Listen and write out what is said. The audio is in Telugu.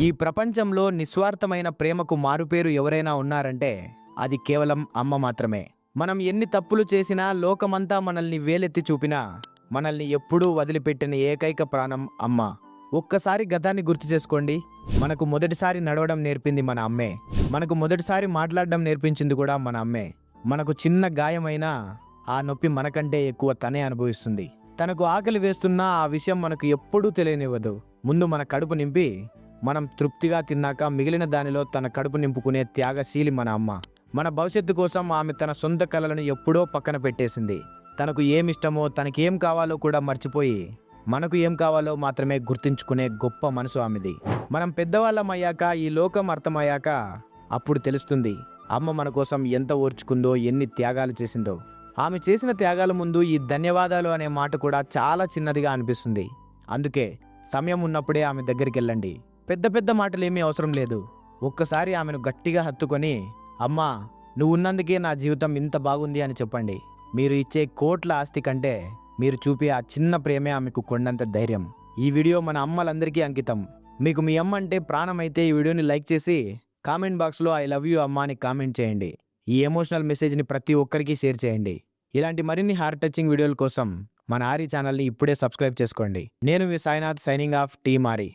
ఈ ప్రపంచంలో నిస్వార్థమైన ప్రేమకు మారుపేరు ఎవరైనా ఉన్నారంటే అది కేవలం అమ్మ మాత్రమే. మనం ఎన్ని తప్పులు చేసినా, లోకమంతా మనల్ని వేలెత్తి చూపినా, మనల్ని ఎప్పుడూ వదిలిపెట్టిన ఏకైక ప్రాణం అమ్మ. ఒక్కసారి గతాన్ని గుర్తు చేసుకోండి. మనకు మొదటిసారి నడవడం నేర్పింది మన అమ్మే. మనకు మొదటిసారి మాట్లాడడం నేర్పించింది కూడా మన అమ్మే. మనకు చిన్న గాయమైనా ఆ నొప్పి మనకంటే ఎక్కువ తనే అనుభవిస్తుంది. తనకు ఆకలి వేస్తున్నా ఆ విషయం మనకు ఎప్పుడూ తెలియనివ్వదు. ముందు మన కడుపు నింపి మనం తృప్తిగా తిన్నాక మిగిలిన దానిలో తన కడుపు నింపుకునే త్యాగశీలి మన అమ్మ. మన భవిష్యత్తు కోసం ఆమె తన సొంత కలలను ఎప్పుడో పక్కన పెట్టేసింది. తనకు ఏమిష్టమో, తనకేం కావాలో కూడా మర్చిపోయి మనకు ఏం కావాలో మాత్రమే గుర్తుంచుకునే గొప్ప మనసు ఆమెది. మనం పెద్దవాళ్ళమయ్యాక, ఈ లోకం అర్థమయ్యాక అప్పుడు తెలుస్తుంది అమ్మ మన కోసం ఎంత ఓర్చుకుందో, ఎన్ని త్యాగాలు చేసిందో. ఆమె చేసిన త్యాగాల ముందు ఈ ధన్యవాదాలు అనే మాట కూడా చాలా చిన్నదిగా అనిపిస్తుంది. అందుకే సమయం ఉన్నప్పుడే ఆమె దగ్గరికి వెళ్ళండి. పెద్ద పెద్ద మాటలేమీ అవసరం లేదు. ఒక్కసారి ఆమెను గట్టిగా హత్తుకొని, అమ్మా, నువ్వున్నందుకే నా జీవితం ఇంత బాగుంది అని చెప్పండి. మీరు ఇచ్చే కోట్ల ఆస్తి కంటే మీరు చూపే ఆ చిన్న ప్రేమే ఆమెకు కొండంత ధైర్యం. ఈ వీడియో మన అమ్మలందరికీ అంకితం. మీకు మీ అమ్మ అంటే ప్రాణం అయితే ఈ వీడియోని లైక్ చేసి కామెంట్ బాక్స్లో ఐ లవ్ యూ అమ్మా అని కామెంట్ చేయండి. ఈ ఎమోషనల్ మెసేజ్ని ప్రతి ఒక్కరికి షేర్ చేయండి. ఇలాంటి మరిన్ని హార్ట్ టచింగ్ వీడియోల కోసం మన ఆరి ఛానల్ని ఇప్పుడే సబ్స్క్రైబ్ చేసుకోండి. నేను మీ సాయినాథ్, సైనింగ్ ఆఫ్, టీమ్ ఆరి.